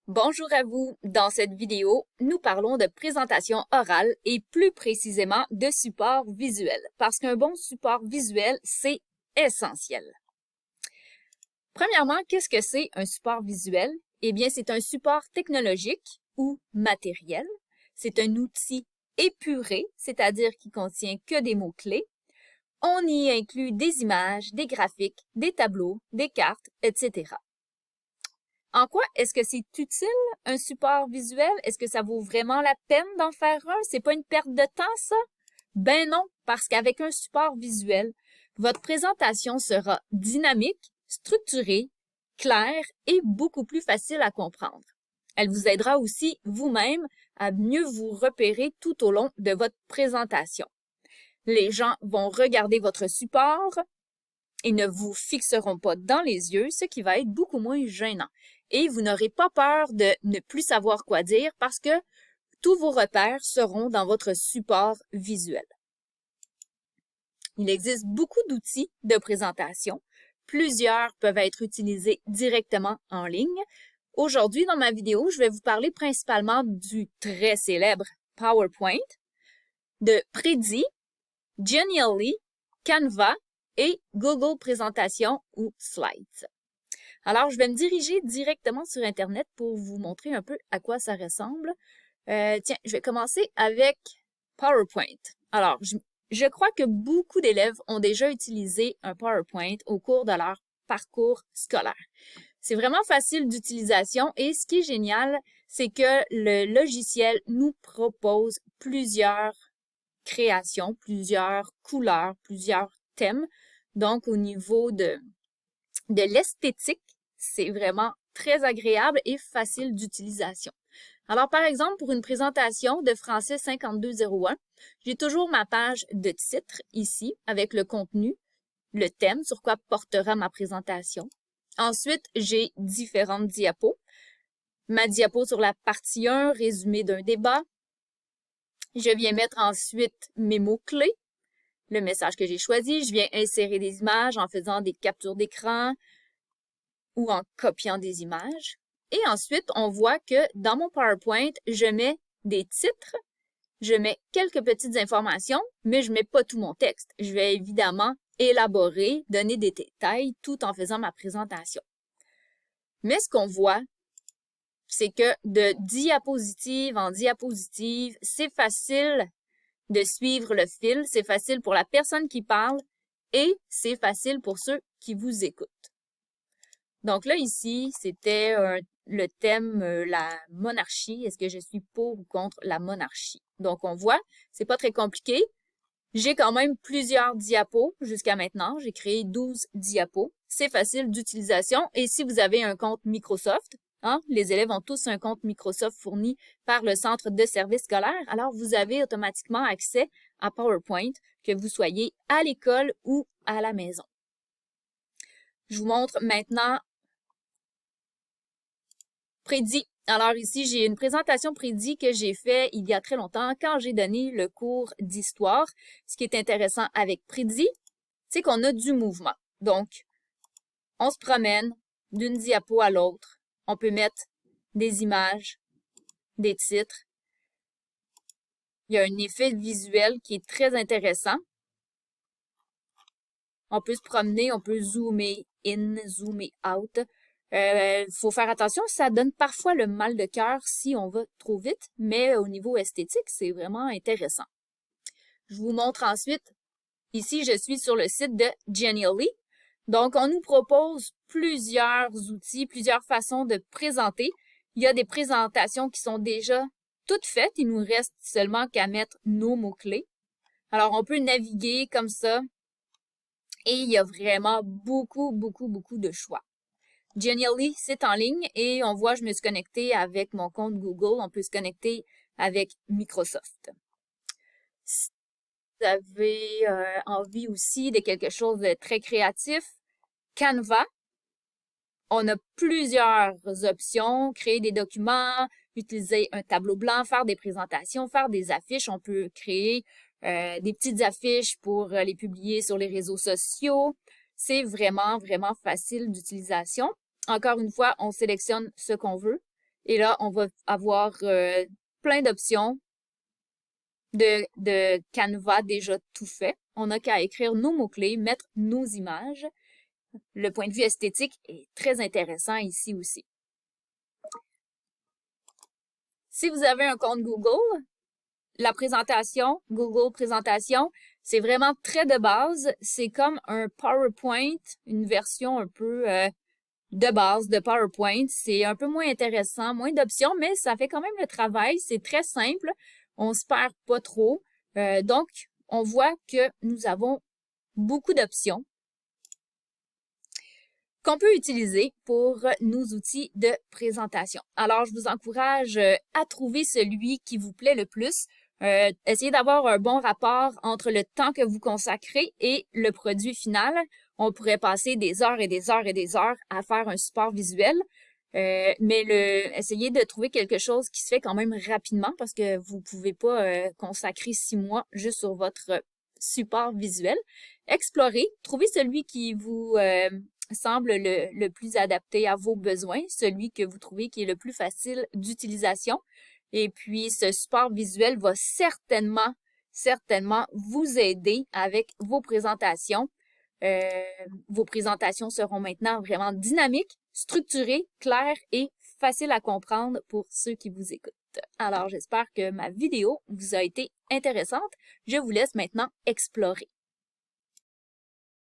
Bonjour à vous. Dans cette vidéo, nous parlons de présentation orale et plus précisément de support visuel, parce qu'un bon support visuel, c'est essentiel. Premièrement, qu'est-ce que c'est un support visuel? Eh bien, c'est un support technologique ou matériel. C'est un outil épuré, c'est-à-dire qui contient que des mots-clés. On y inclut des images, des graphiques, des tableaux, des cartes, etc. En quoi est-ce que c'est utile, un support visuel? Est-ce que ça vaut vraiment la peine d'en faire un? C'est pas une perte de temps, ça? Ben non, parce qu'avec un support visuel, votre présentation sera dynamique, structurée, claire et beaucoup plus facile à comprendre. Elle vous aidera aussi vous-même à mieux vous repérer tout au long de votre présentation. Les gens vont regarder votre support et ne vous fixeront pas dans les yeux, ce qui va être beaucoup moins gênant. Et vous n'aurez pas peur de ne plus savoir quoi dire parce que tous vos repères seront dans votre support visuel. Il existe beaucoup d'outils de présentation. Plusieurs peuvent être utilisés directement en ligne. Aujourd'hui, dans ma vidéo, je vais vous parler principalement du très célèbre PowerPoint, de Prezi, Genially, Canva et Google Présentation ou Slides. Alors, je vais me diriger directement sur Internet pour vous montrer un peu à quoi ça ressemble. Tiens, je vais commencer avec PowerPoint. Alors, je crois que beaucoup d'élèves ont déjà utilisé un PowerPoint au cours de leur parcours scolaire. C'est vraiment facile d'utilisation et ce qui est génial, c'est que le logiciel nous propose plusieurs créations, plusieurs couleurs, plusieurs thèmes. Donc, au niveau de l'esthétique, c'est vraiment très agréable et facile d'utilisation. Alors, par exemple, pour une présentation de français 5201, j'ai toujours ma page de titre ici avec le contenu, le thème, sur quoi portera ma présentation. Ensuite, j'ai différentes diapos. Ma diapo sur la partie 1, résumé d'un débat. Je viens mettre ensuite mes mots-clés, le message que j'ai choisi. Je viens insérer des images en faisant des captures d'écran ou en copiant des images. Et ensuite, on voit que dans mon PowerPoint, je mets des titres, je mets quelques petites informations, mais je mets pas tout mon texte. Je vais évidemment élaborer, donner des détails tout en faisant ma présentation. Mais ce qu'on voit, c'est que de diapositive en diapositive, c'est facile de suivre le fil, c'est facile pour la personne qui parle et c'est facile pour ceux qui vous écoutent. Donc là, ici, c'était le thème la monarchie. Est-ce que je suis pour ou contre la monarchie? Donc, on voit, c'est pas très compliqué. J'ai quand même plusieurs diapos jusqu'à maintenant. J'ai créé 12 diapos. C'est facile d'utilisation. Et si vous avez un compte Microsoft, hein, les élèves ont tous un compte Microsoft fourni par le Centre de services scolaires, alors vous avez automatiquement accès à PowerPoint, que vous soyez à l'école ou à la maison. Je vous montre maintenant Prezi. Alors ici, j'ai une présentation Prezi que j'ai fait il y a très longtemps quand j'ai donné le cours d'histoire. Ce qui est intéressant avec Prezi, c'est qu'on a du mouvement. Donc, on se promène d'une diapo à l'autre. On peut mettre des images, des titres. Il y a un effet visuel qui est très intéressant. On peut se promener, on peut zoomer in, zoomer out. Faut faire attention, ça donne parfois le mal de cœur si on va trop vite, mais au niveau esthétique, c'est vraiment intéressant. Je vous montre ensuite, ici, je suis sur le site de Genially. Donc, on nous propose plusieurs outils, plusieurs façons de présenter. Il y a des présentations qui sont déjà toutes faites. Il nous reste seulement qu'à mettre nos mots-clés. Alors, on peut naviguer comme ça et il y a vraiment beaucoup de choix. Genially, c'est en ligne et on voit, je me suis connectée avec mon compte Google. On peut se connecter avec Microsoft. Si vous avez envie aussi de quelque chose de très créatif, Canva, on a plusieurs options. Créer des documents, utiliser un tableau blanc, faire des présentations, faire des affiches. On peut créer des petites affiches pour les publier sur les réseaux sociaux. C'est vraiment facile d'utilisation. Encore une fois, on sélectionne ce qu'on veut Et là, on va avoir plein d'options de Canva déjà tout fait. On n'a qu'à écrire nos mots-clés, mettre nos images. Le point de vue esthétique est très intéressant ici aussi. Si vous avez un compte Google, la présentation, Google Présentation, c'est vraiment très de base. C'est comme un PowerPoint, une version un peu de base de PowerPoint. C'est un peu moins intéressant, moins d'options, mais ça fait quand même le travail. C'est très simple. On se perd pas trop. Donc, on voit que nous avons beaucoup d'options qu'on peut utiliser pour nos outils de présentation. Alors, je vous encourage à trouver celui qui vous plaît le plus. Essayez d'avoir un bon rapport entre le temps que vous consacrez et le produit final. On pourrait passer des heures et des heures et des heures à faire un support visuel, mais essayez de trouver quelque chose qui se fait quand même rapidement parce que vous pouvez pas consacrer 6 mois juste sur votre support visuel. Explorez, trouvez celui qui vous semble le plus adapté à vos besoins, celui que vous trouvez qui est le plus facile d'utilisation. Et puis, ce support visuel va certainement vous aider avec vos présentations. Vos présentations seront maintenant vraiment dynamiques, structurées, claires et faciles à comprendre pour ceux qui vous écoutent. Alors, j'espère que ma vidéo vous a été intéressante. Je vous laisse maintenant explorer.